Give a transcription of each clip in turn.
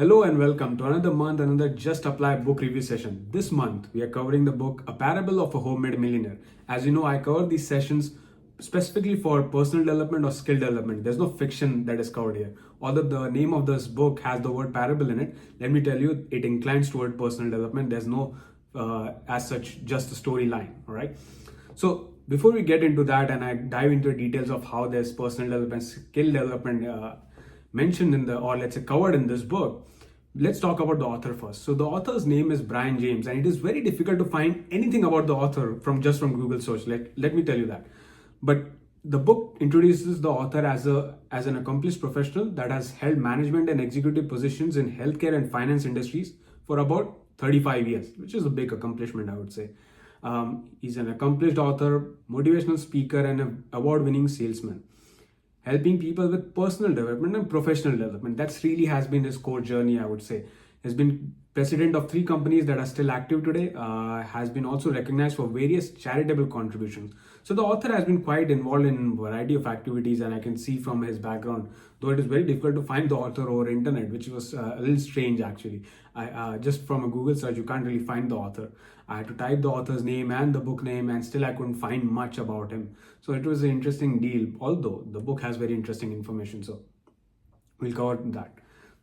Hello and welcome to another month, another Just Apply book review session. This month, we are covering the book A Parable of a Homemade Millionaire. As you know, I cover these sessions specifically for personal development or skill development. There's no fiction that is covered here. Although the name of this book has the word parable in it, let me tell you, it inclines toward personal development. There's no, as such, just a storyline, all right? So before we get into that and I dive into the details of how there's personal development, skill development mentioned in the, or let's say covered in this book, let's talk about the author first. So the author's name is Brian James, and it is very difficult to find anything about the author from Google search. Let me tell you that. But the book introduces the author as an accomplished professional that has held management and executive positions in healthcare and finance industries for about 35 years, which is a big accomplishment, I would say. He's an accomplished author, motivational speaker, and an award-winning salesman, helping people with personal development and professional development. That's really has been his core journey, I would say. Has been president of 3 companies that are still active today, has been also recognized for various charitable contributions. So the author has been quite involved in a variety of activities, and I can see from his background, though it is very difficult to find the author over internet, which was a little strange actually. Just from a Google search, you can't really find the author. I had to type the author's name and the book name, and still I couldn't find much about him. So it was an interesting deal, although the book has very interesting information. So we'll cover that.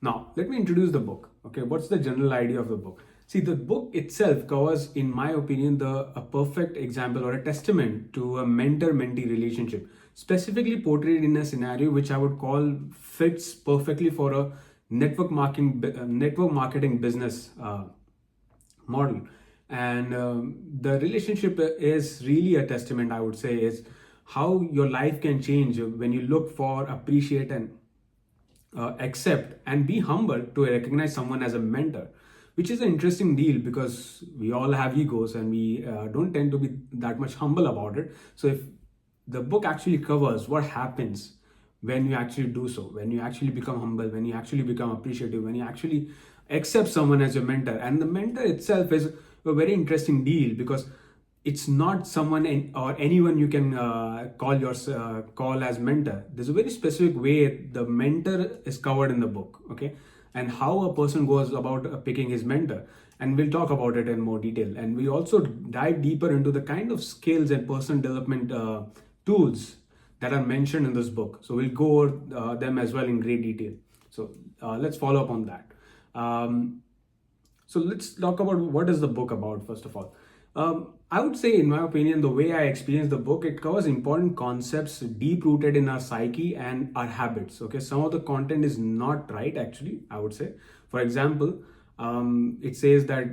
Now, let me introduce the book. Okay, what's the general idea of the book? See, the book itself covers, in my opinion, a perfect example or a testament to a mentor-mentee relationship, specifically portrayed in a scenario which I would call fits perfectly for a network marketing business model. And the relationship is really a testament, I would say, is how your life can change when you look for, appreciate, and accept and be humble to recognize someone as a mentor, which is an interesting deal because we all have egos and we don't tend to be that much humble about it. So if the book actually covers what happens when you actually do so, when you actually become humble, when you actually become appreciative, when you actually accept someone as your mentor. And the mentor itself is a very interesting deal because it's not someone or anyone you can call as mentor. There's a very specific way the mentor is covered in the book, okay, and how a person goes about picking his mentor, and we'll talk about it in more detail. And we also dive deeper into the kind of skills and personal development tools that are mentioned in this book. So we'll go over them as well in great detail. So let's follow up on that. So let's talk about what is the book about first of all. I would say, in my opinion, the way I experience the book, it covers important concepts deep rooted in our psyche and our habits. Okay, some of the content is not right, actually, I would say. For example, it says that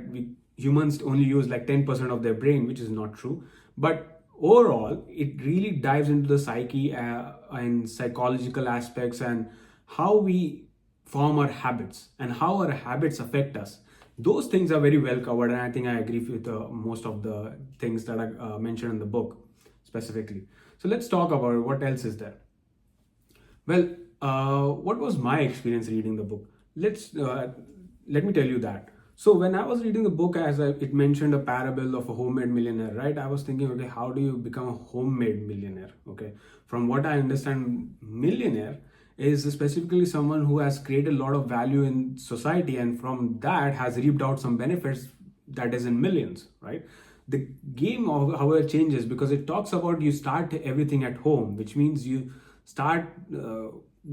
humans only use like 10% of their brain, which is not true. But overall, it really dives into the psyche and psychological aspects and how we form our habits and how our habits affect us. Those things are very well covered, and I think I agree with most of the things that are mentioned in the book specifically. So let's talk about what else is there. Well, what was my experience reading the book? Let me tell you that. So when I was reading the book, it mentioned a parable of a homemade millionaire, right? I was thinking, okay, how do you become a homemade millionaire? Okay, from what I understand, millionaire is specifically someone who has created a lot of value in society, and from that has reaped out some benefits that is in millions, right? The game, however, changes because it talks about you start everything at home, which means you start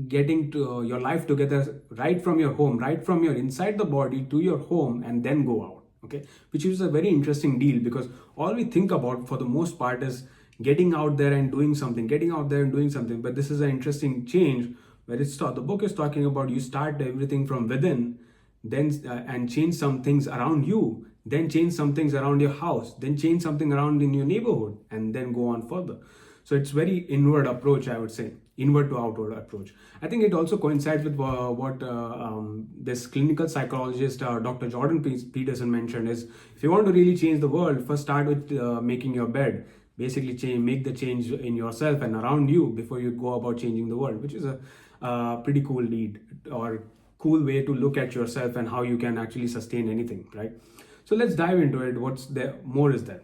getting to your life together right from your home, right from your inside the body to your home, and then go out. Okay, which is a very interesting deal because all we think about for the most part is getting out there and doing something, but this is an interesting change where the book is talking about you start everything from within, then and change some things around you, then change some things around your house, then change something around in your neighborhood, and then go on further. So it's very inward approach, I would say, inward to outward approach. I think it also coincides with what this clinical psychologist Dr. Jordan Peterson mentioned is, if you want to really change the world, first start with making your bed. Basically, make the change in yourself and around you before you go about changing the world, which is a pretty cool lead or cool way to look at yourself and how you can actually sustain anything, right? So let's dive into it. What's there more is there.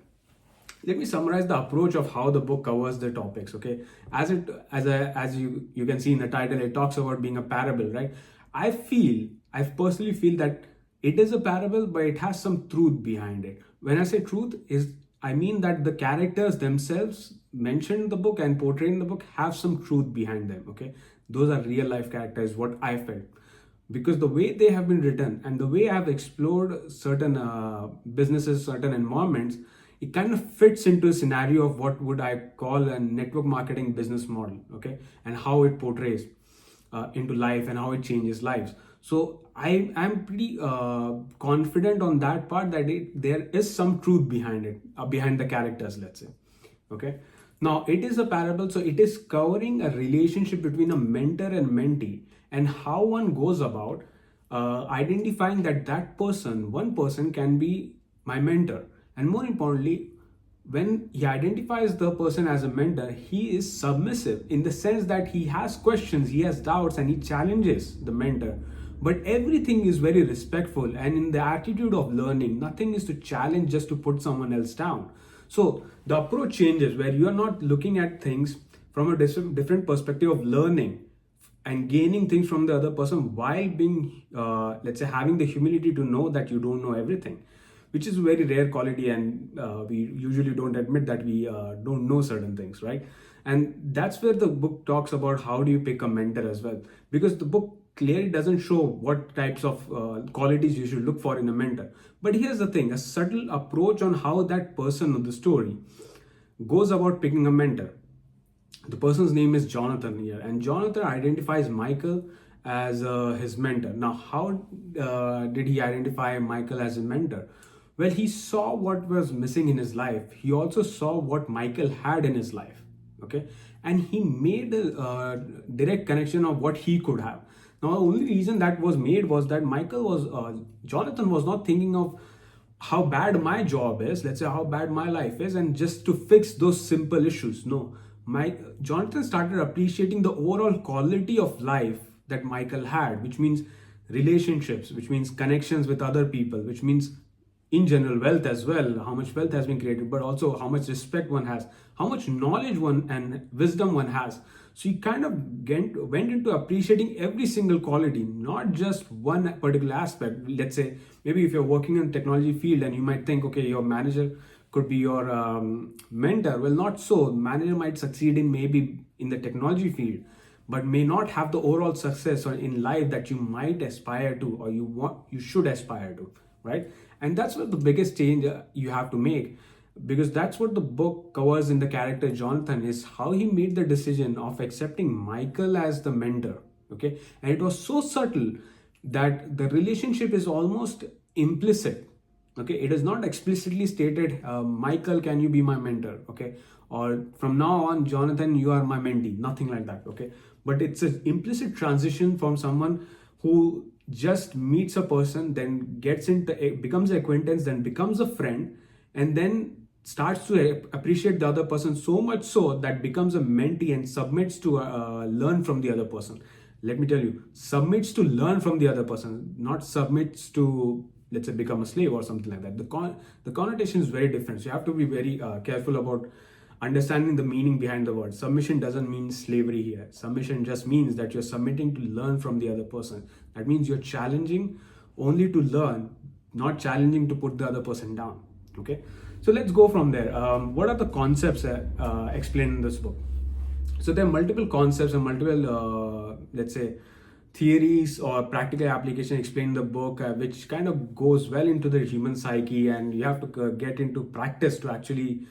Let me summarize the approach of how the book covers the topics. Okay, as you can see in the title, it talks about being a parable, right? I feel I personally feel that it is a parable, but it has some truth behind it. When I say truth, is I mean that the characters themselves mentioned in the book and portrayed in the book have some truth behind them. Okay, those are real life characters. What I felt, because the way they have been written and the way I have explored certain businesses, certain environments, it kind of fits into a scenario of what would I call a network marketing business model. Okay, and how it portrays into life and how it changes lives. So I'm pretty confident on that part that there is some truth behind it, behind the characters, let's say. Okay, now it is a parable, so it is covering a relationship between a mentor and mentee, and how one goes about identifying that one person can be my mentor, and more importantly, when he identifies the person as a mentor, he is submissive in the sense that he has questions, he has doubts, and he challenges the mentor. But everything is very respectful, and in the attitude of learning, nothing is to challenge just to put someone else down. So the approach changes where you are not looking at things from a different perspective of learning and gaining things from the other person while being, let's say, having the humility to know that you don't know everything, which is a very rare quality, and we usually don't admit that we don't know certain things, right? And that's where the book talks about how do you pick a mentor as well, because the book clearly doesn't show what types of qualities you should look for in a mentor. But here's the thing, a subtle approach on how that person of the story goes about picking a mentor. The person's name is Jonathan here, and Jonathan identifies Michael as his mentor. Now, how did he identify Michael as a mentor? Well, he saw what was missing in his life. He also saw what Michael had in his life. Okay, and he made a direct connection of what he could have. Now, the only reason that was made was that Jonathan was not thinking of how bad my job is, let's say how bad my life is, and just to fix those simple issues. No, Jonathan started appreciating the overall quality of life that Michael had, which means relationships, which means connections with other people, which means in general wealth as well, how much wealth has been created, but also how much respect one has, how much knowledge one and wisdom one has. So you kind of went into appreciating every single quality, not just one particular aspect. Let's say maybe if you're working in technology field and you might think, okay, your manager could be your mentor. Well, not so. Manager might succeed in maybe in the technology field, but may not have the overall success or in life that you might aspire to, or you should aspire to, right? And that's what the biggest change you have to make, because that's what the book covers in the character Jonathan, is how he made the decision of accepting Michael as the mentor. Okay, and it was so subtle that the relationship is almost implicit. Okay, it is not explicitly stated, Michael, can you be my mentor? Okay, or from now on, Jonathan, you are my mentee, nothing like that. Okay, but it's an implicit transition from someone who just meets a person, then becomes an acquaintance, then becomes a friend, and then starts to appreciate the other person so much so that becomes a mentee and submits to learn from the other person. Let me tell you, submits to learn from the other person, not submits to, let's say, become a slave or something like that. The connotation is very different, so you have to be very careful about understanding the meaning behind the word. Submission doesn't mean slavery here. Submission just means that you're submitting to learn from the other person. That means you're challenging only to learn, not challenging to put the other person down. Okay, so let's go from there. What are the concepts explained in this book? So there are multiple concepts and multiple, let's say, theories or practical application explained in the book, which kind of goes well into the human psyche, and you have to get into practice to actually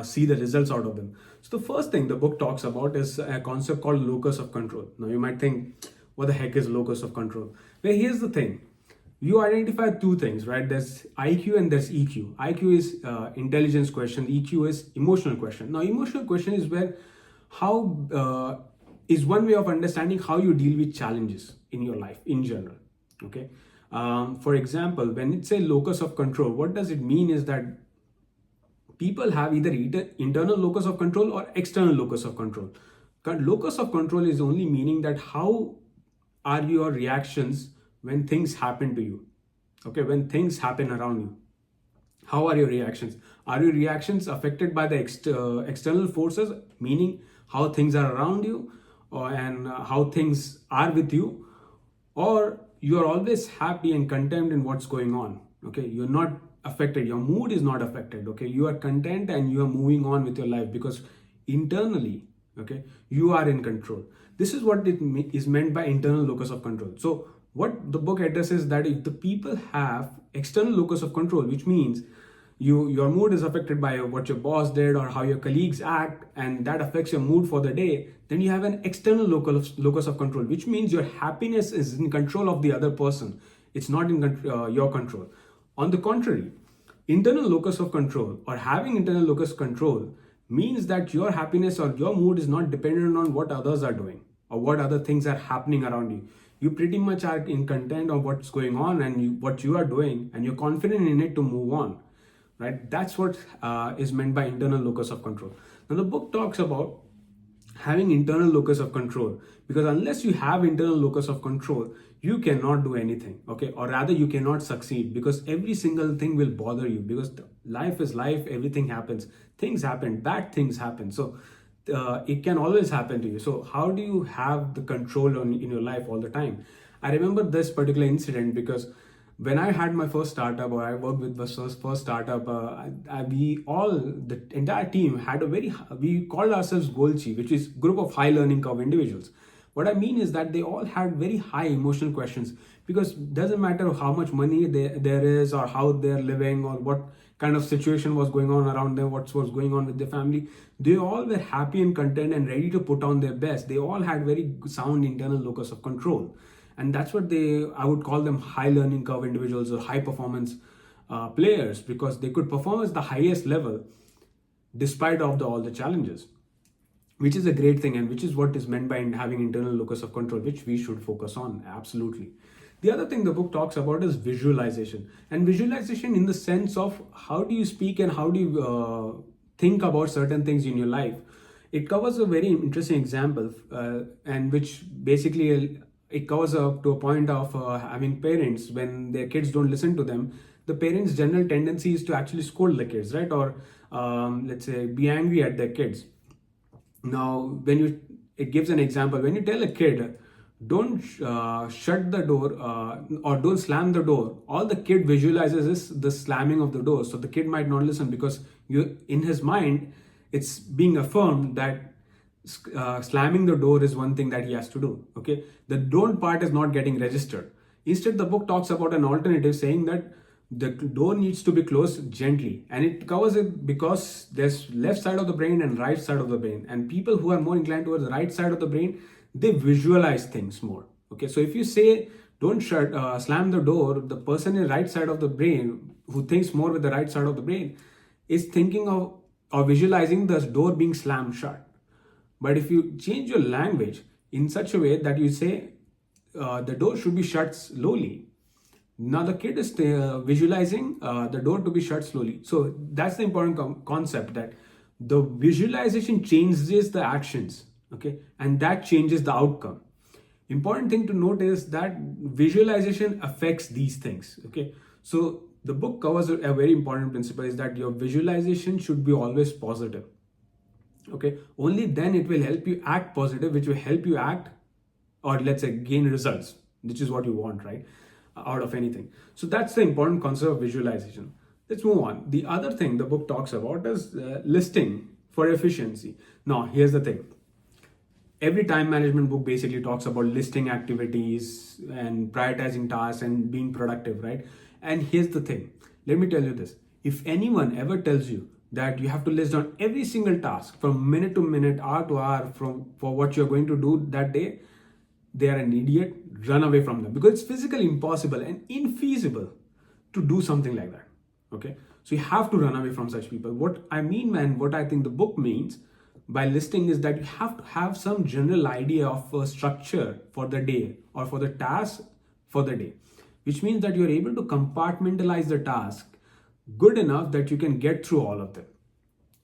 see the results out of them. So the first thing the book talks about is a concept called locus of control. Now you might think, what the heck is locus of control? Well, here's the thing. You identify two things, right? There's IQ and there's EQ. IQ is intelligence question. EQ is emotional question. Now, emotional question is where is one way of understanding how you deal with challenges in your life in general. Okay. For example, when it's a locus of control, what does it mean is that people have either internal locus of control or external locus of control. Locus of control is only meaning that how are your reactions when things happen to you. Okay, when things happen around you, how are your reactions? Are your reactions affected by the external forces, meaning how things are around you, and how things are with you, or you are always happy and content in what's going on. Okay, you're not affected, your mood is not affected. Okay, you are content and you are moving on with your life because internally, okay, you are in control. This is what is meant by internal locus of control. So what the book addresses, that if the people have external locus of control, which means your mood is affected by what your boss did or how your colleagues act, and that affects your mood for the day, then you have an external locus of control, which means your happiness is in control of the other person. It's not in your control. On the contrary, internal locus of control or having internal locus control means that your happiness or your mood is not dependent on what others are doing or what other things are happening around you. You pretty much are in content of what's going on and what you are doing, and you're confident in it to move on, right? That's what is meant by internal locus of control. Now the book talks about having internal locus of control, because unless you have internal locus of control, you cannot do anything, okay? Or rather, you cannot succeed, because every single thing will bother you, because life is life, everything happens, things happen, bad things happen. So it can always happen to you. So how do you have the control in your life all the time? I remember this particular incident because when I had my first startup, or I worked with the first startup, the entire team had we called ourselves Golchi, which is group of high learning curve individuals. What I mean is that they all had very high emotional questions, because it doesn't matter how much money there is, or how they're living, or what kind of situation was going on around them, what was going on with their family. They all were happy and content and ready to put on their best. They all had very sound internal locus of control. And that's what I would call them high learning curve individuals, or high performance players, because they could perform at the highest level despite of all the challenges, which is a great thing, and which is what is meant by having internal locus of control, which we should focus on. Absolutely. The other thing the book talks about is visualization, and visualization in the sense of how do you speak and how do you think about certain things in your life. It covers a very interesting example, and which basically it covers up to a point of having parents, when their kids don't listen to them, the parents' general tendency is to actually scold the kids, right? Or let's say be angry at their kids. Now, it gives an example. When you tell a kid, don't shut the door or don't slam the door, all the kid visualizes is the slamming of the door. So the kid might not listen, because in his mind, it's being affirmed that slamming the door is one thing that he has to do. Okay, the don't part is not getting registered. Instead, the book talks about an alternative, saying that the door needs to be closed gently, and it covers it because there's left side of the brain and right side of the brain, and people who are more inclined towards the right side of the brain, they visualize things more. Okay, so if you say don't slam the door, the person in right side of the brain who thinks more with the right side of the brain is thinking of or visualizing the door being slammed shut. But if you change your language in such a way that you say the door should be shut slowly, now the kid is visualizing the door to be shut slowly. So that's the important concept, that the visualization changes the actions, okay, and that changes the outcome. Important thing to note is that visualization affects these things, okay. So the book covers a very important principle, is that your visualization should be always positive. Okay, only then it will help you act positive, which will help you act, or let's say gain results, which is what you want, right, out of anything. So that's the important concept of visualization. Let's move on. The other thing the book talks about is listing for efficiency. Now, here's the thing. Every time management book basically talks about listing activities and prioritizing tasks and being productive, right? And here's the thing. Let me tell you this. If anyone ever tells you that you have to list down every single task from minute to minute, hour to hour for what you're going to do that day, they are an idiot. Run away from them, because it's physically impossible and infeasible to do something like that. Okay, so you have to run away from such people. What I mean, man, what I think the book means by listing is that you have to have some general idea of a structure for the day or for the task for the day, which means that you're able to compartmentalize the task good enough that you can get through all of them.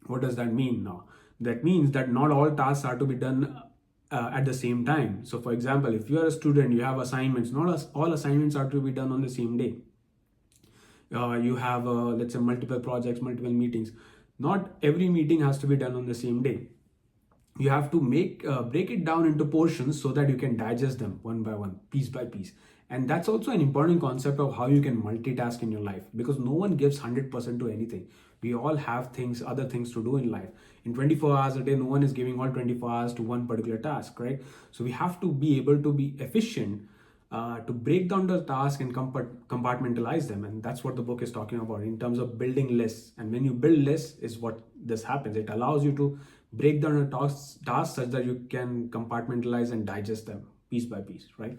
What does that mean now? That means that not all tasks are to be done at the same time. So for example, if you are a student, you have assignments, not all assignments are to be done on the same day. You have let's say multiple projects, multiple meetings. Not every meeting has to be done on the same day. You have to break it down into portions so that you can digest them one by one, piece by piece. And that's also an important concept of how you can multitask in your life, because no one gives 100% to anything. We all have other things to do in life. In 24 hours a day, no one is giving all 24 hours to one particular task, right? So we have to be able to be efficient, to break down the task and compartmentalize them. And that's what the book is talking about in terms of building lists. And when you build lists is what this happens. It allows you to break down a task such that you can compartmentalize and digest them piece by piece, right?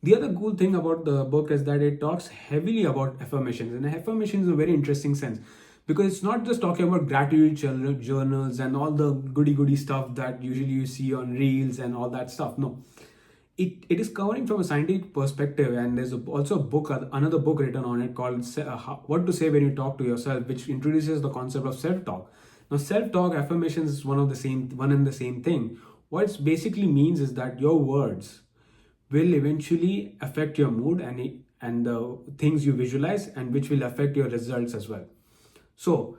The other cool thing about the book is that it talks heavily about affirmations. And affirmations is a very interesting sense, because it's not just talking about gratitude journals and all the goody stuff that usually you see on reels and all that stuff. No, it is covering from a scientific perspective. And there's also a book, another book written on it called What to Say When You Talk to Yourself, which introduces the concept of self-talk. Now, self-talk affirmations is one and the same thing. What it basically means is that your words will eventually affect your mood and the things you visualize, and which will affect your results as well. So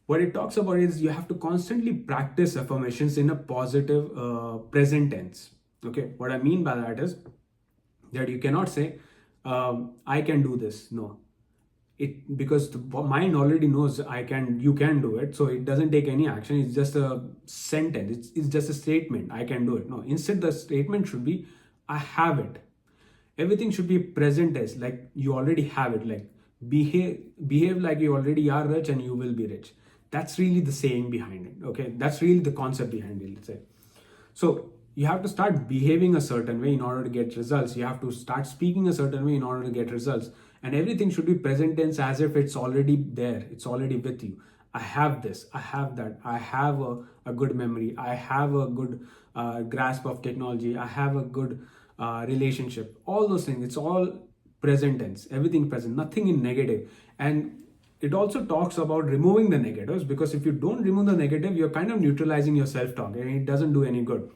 what it talks about is you have to constantly practice affirmations in a positive present tense. Okay, what I mean by that is that you cannot say I can do this. No, because the mind already knows you can do it, so it doesn't take any action. It's just a sentence, it's just a statement, I can do it. No, instead the statement should be I have it. Everything should be present tense, like you already have it. Like behave like you already are rich and you will be rich. That's really the saying behind it. Okay, that's really the concept behind it, let's say. So you have to start behaving a certain way in order to get results. You have to start speaking a certain way in order to get results. And everything should be present tense, as if it's already there, it's already with you. I have this, I have that, I have a good memory, I have a good grasp of technology, I have a good relationship. All those things, it's all present tense, everything present, nothing in negative. And it also talks about removing the negatives, because if you don't remove the negative, you're kind of neutralizing your self-talk, and it doesn't do any good.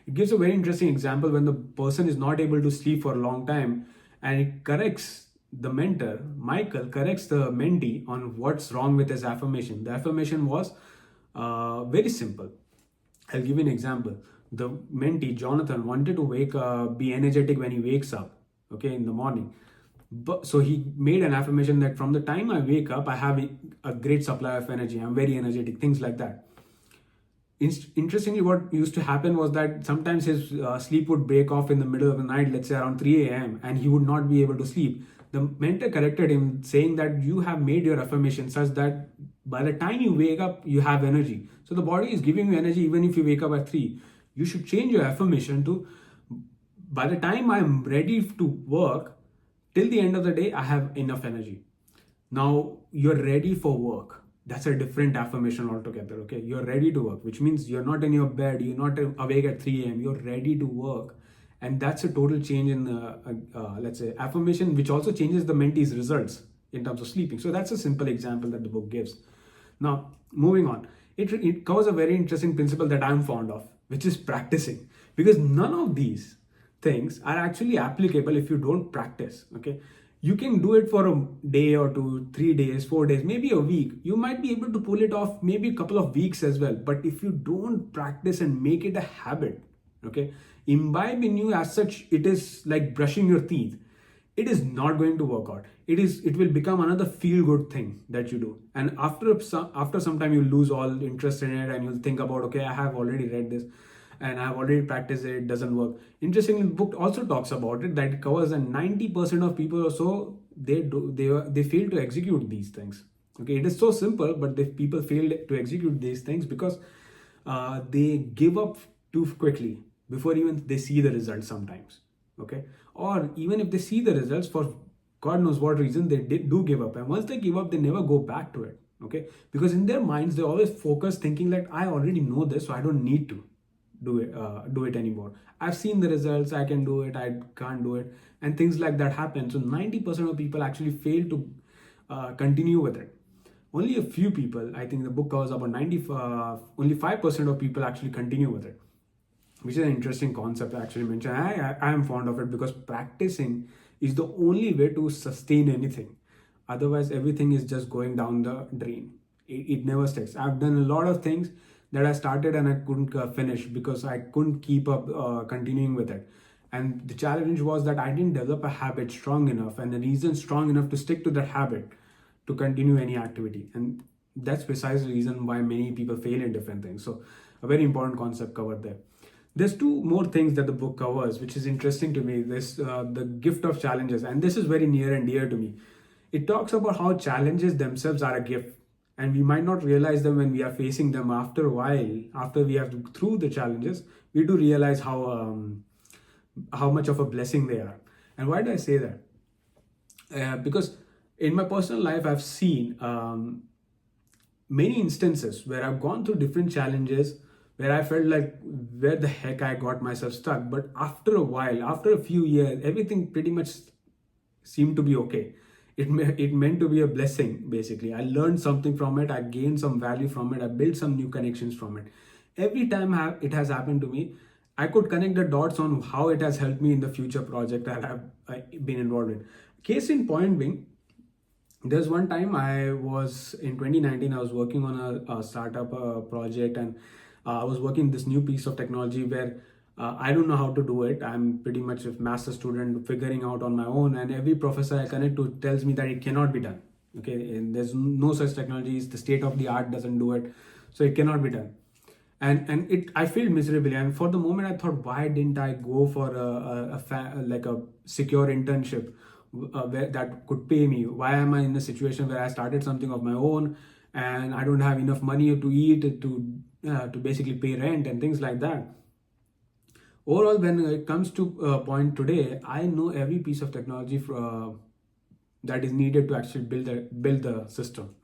It gives a very interesting example when the person is not able to sleep for a long time, and it corrects the mentor, Michael corrects the mentee on what's wrong with his affirmation. The affirmation was very simple. I'll give you an example. The mentee, Jonathan, wanted to be energetic when he wakes up, okay, in the morning. So he made an affirmation that from the time I wake up, I have a great supply of energy. I'm very energetic, things like that. Interestingly, what used to happen was that sometimes his sleep would break off in the middle of the night, let's say around 3 a.m., and he would not be able to sleep. The mentor corrected him, saying that you have made your affirmation such that by the time you wake up, you have energy. So the body is giving you energy even if you wake up at 3. You should change your affirmation to, by the time I'm ready to work, till the end of the day, I have enough energy. Now you're ready for work. That's a different affirmation altogether. Okay, you're ready to work, which means you're not in your bed, you're not awake at 3 a.m., you're ready to work. And that's a total change in, let's say, affirmation, which also changes the mentee's results in terms of sleeping. So that's a simple example that the book gives. Now, moving on, it covers a very interesting principle that I'm fond of, which is practicing. Because none of these things are actually applicable if you don't practice. Okay, you can do it for a day or two, 3 days, 4 days, maybe a week. You might be able to pull it off maybe a couple of weeks as well. But if you don't practice and make it a habit, okay, imbibe in you as such, it is like brushing your teeth. It is not going to work out. It will become another feel good thing that you do. And after some time, you lose all interest in it, and you'll think about, okay, I have already read this and I've already practiced it, it doesn't work. Interestingly, the book also talks about it, that it covers that 90% of people or so, they fail to execute these things. Okay, it is so simple, but people fail to execute these things because they give up too quickly before even they see the results sometimes. Okay, or even if they see the results, for God knows what reason, they do give up. And once they give up, they never go back to it. Okay, because in their minds, they always focus thinking that I already know this, so I don't need to do it anymore. I've seen the results, I can do it, I can't do it, and things like that happen. So 90% of people actually fail to continue with it. Only a few people, I think the book covers about only 5% of people actually continue with it, which is an interesting concept I actually mentioned. I am fond of it because practicing is the only way to sustain anything. Otherwise, everything is just going down the drain. It never sticks. I've done a lot of things that I started and I couldn't finish because I couldn't keep up continuing with it. And the challenge was that I didn't develop a habit strong enough and a reason strong enough to stick to that habit to continue any activity. And that's precisely the reason why many people fail in different things. So a very important concept covered there. There's two more things that the book covers, which is interesting to me. This the gift of challenges, and this is very near and dear to me. It talks about how challenges themselves are a gift, and we might not realize them when we are facing them. After a while, after we have through the challenges, we do realize how much of a blessing they are. And why do I say that? Because in my personal life, I've seen many instances where I've gone through different challenges where I felt like where the heck I got myself stuck. But after a while, after a few years, everything pretty much seemed to be okay. It meant to be a blessing, basically. I learned something from it, I gained some value from it, I built some new connections from it. Every time it has happened to me, I could connect the dots on how it has helped me in the future project that I've been involved in. Case in point being, there's one time I was in 2019, I was working on a startup project, and I was working this new piece of technology where I don't know how to do it. I'm pretty much a master student figuring out on my own, and every professor I connect to tells me that it cannot be done. Okay, and there's no such technologies. The state of the art doesn't do it, so it cannot be done. And it I failed miserably. And for the moment, I thought, why didn't I go for like a secure internship where that could pay me? Why am I in a situation where I started something of my own and I don't have enough money to eat, to basically pay rent and things like that? Overall, when it comes to point today, I know every piece of technology that is needed to actually build the system.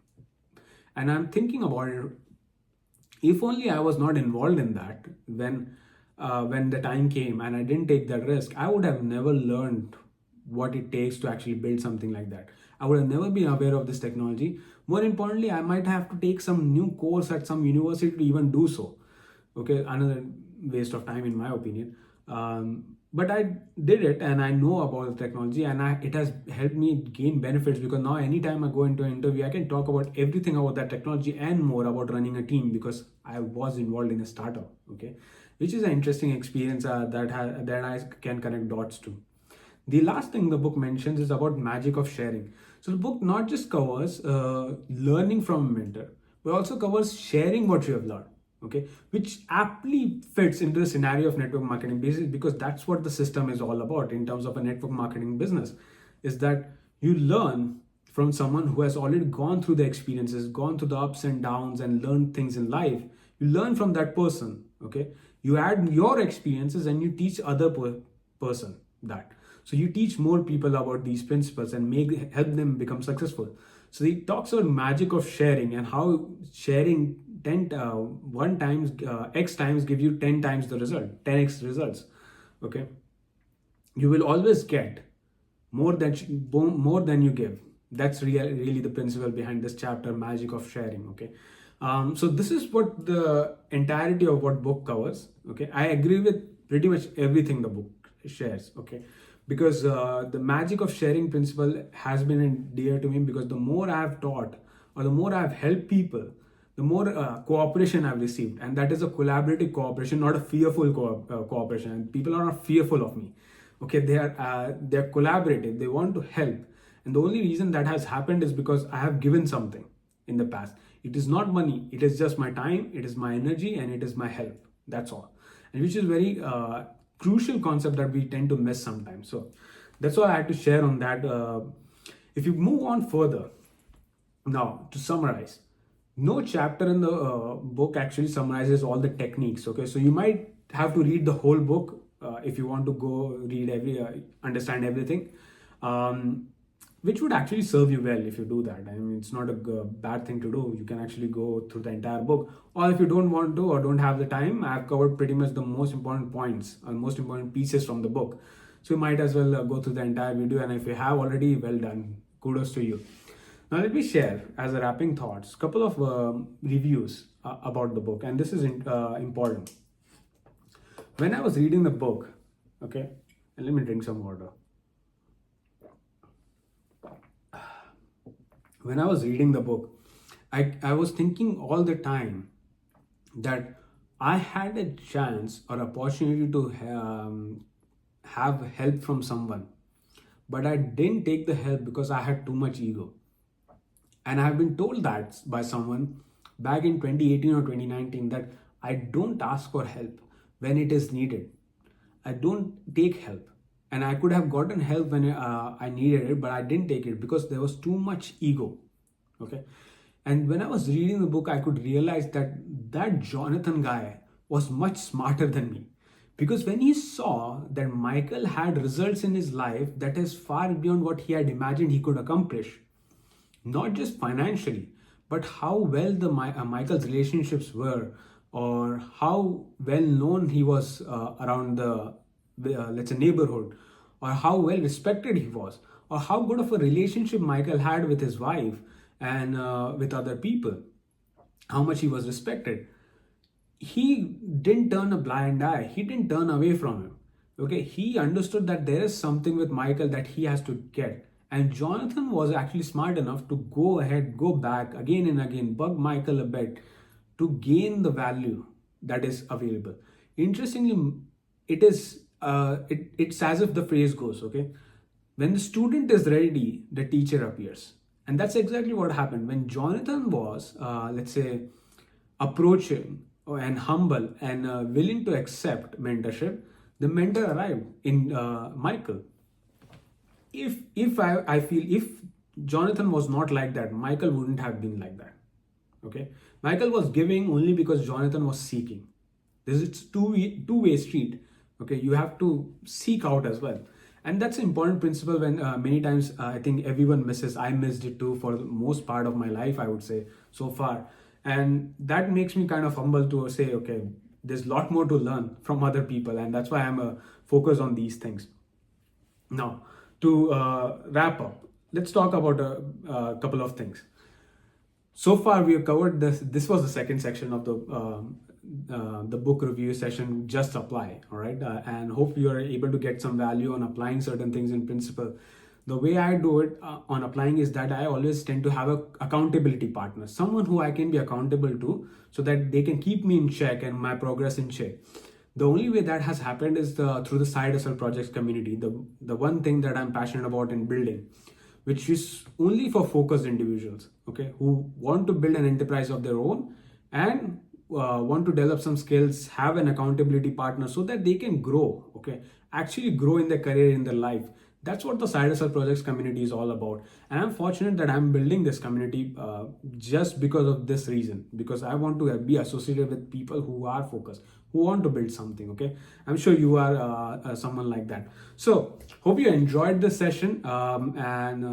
And I'm thinking about it. If only I was not involved in that when the time came and I didn't take that risk, I would have never learned what it takes to actually build something like that. I would have never been aware of this technology. More importantly, I might have to take some new course at some university to even do so. Okay, another waste of time in my opinion. But I did it, and I know about the technology, and it has helped me gain benefits, because now anytime I go into an interview, I can talk about everything about that technology and more about running a team, because I was involved in a startup. Okay, which is an interesting experience that I can connect dots to. The last thing the book mentions is about magic of sharing. So the book not just covers learning from a mentor, but also covers sharing what you have learned. Okay, which aptly fits into the scenario of network marketing business, because that's what the system is all about in terms of a network marketing business, is that you learn from someone who has already gone through the experiences, gone through the ups and downs, and learned things in life. You learn from that person. Okay, you add your experiences and you teach other person that. So you teach more people about these principles and help them become successful. So he talks about magic of sharing and how sharing 1 times x times give you 10 times the result, 10x results. Okay, you will always get more than you give. That's really the principle behind this chapter, magic of sharing. Okay, so this is what the entirety of what book covers. Okay, I agree with pretty much everything the book shares. Okay, because the magic of sharing principle has been dear to me, because the more I have taught, or the more I have helped people, the more cooperation I've received, and that is a collaborative cooperation, not a fearful cooperation. And people are not fearful of me. Okay, they're collaborative. They want to help, and the only reason that has happened is because I have given something in the past. It is not money. It is just my time. It is my energy, and it is my help. That's all, and which is very crucial concept that we tend to miss sometimes. So that's all I had to share on that. If you move on further, now to summarize, no chapter in the book actually summarizes all the techniques. Okay, so you might have to read the whole book if you want to go read understand everything, which would actually serve you well if you do that. I mean, it's not a bad thing to do. You can actually go through the entire book, or if you don't want to or don't have the time, I've covered pretty much the most important points or most important pieces from the book. So you might as well go through the entire video, and if you have already, well done, kudos to you. Now let me share, as a wrapping thoughts, couple of reviews about the book, and this is important. When I was reading the book, okay, and let me drink some water. When I was reading the book, I was thinking all the time that I had a chance or opportunity to have help from someone, but I didn't take the help because I had too much ego. And I have been told that by someone back in 2018 or 2019 that I don't ask for help when it is needed. I don't take help. And I could have gotten help when I needed it, but I didn't take it because there was too much ego. Okay. And when I was reading the book, I could realize that that Jonathan guy was much smarter than me. Because when he saw that Michael had results in his life that is far beyond what he had imagined he could accomplish, not just financially, but how well the Michael's relationships were, or how well known he was around the let's say neighborhood, or how well respected he was, or how good of a relationship Michael had with his wife and with other people, how much he was respected. He didn't turn a blind eye. He didn't turn away from him. Okay, he understood that there is something with Michael that he has to get. And Jonathan was actually smart enough to go ahead, go back again and again, bug Michael a bit to gain the value that is available. Interestingly, it's as if the phrase goes, okay, when the student is ready, the teacher appears. And that's exactly what happened when Jonathan was, let's say, approaching and humble and willing to accept mentorship. The mentor arrived in Michael. I feel if Jonathan was not like that, Michael wouldn't have been like that. Okay, Michael was giving only because Jonathan was seeking. This is two-way street. Okay, you have to seek out as well, and that's an important principle. When many times I think everyone misses. I missed it too for the most part of my life, I would say, so far, and that makes me kind of humble to say, okay, there's a lot more to learn from other people, and that's why I'm focused on these things. Now, to wrap up, let's talk about a couple of things. So far, we have covered this. This was the second section of the book review session. Just apply, all right, and hope you are able to get some value on applying certain things in principle. The way I do it on applying is that I always tend to have a accountability partner, someone who I can be accountable to, so that they can keep me in check and my progress in check. The only way that has happened is through the side hustle projects community, the one thing that I'm passionate about in building, which is only for focused individuals, okay, who want to build an enterprise of their own and want to develop some skills, have an accountability partner so that they can grow, okay, actually grow in their career, in their life. That's what the side hustle projects community is all about. And I'm fortunate that I'm building this community just because of this reason, because I want to be associated with people who are focused, who want to build something. Okay, I'm sure you are someone like that. So hope you enjoyed this session, and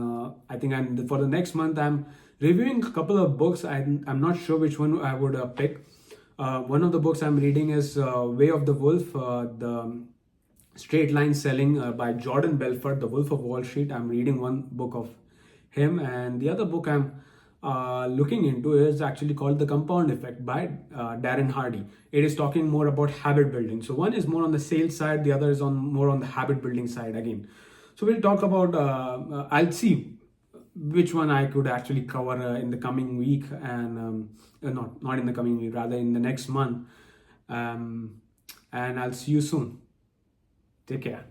I think for the next month I'm reviewing a couple of books. I'm not sure which one I would pick. One of the books I'm reading is Way of the Wolf, the Straight Line Selling by Jordan Belfort, The Wolf of Wall Street. I'm reading one book of him, and the other book I'm looking into is actually called The Compound Effect by Darren Hardy. It is talking more about habit building. So one is more on the sales side, the other is more on the habit building side again. So we'll talk about, I'll see which one I could actually cover in the coming week, and not in the coming week, rather in the next month. And I'll see you soon. Take care.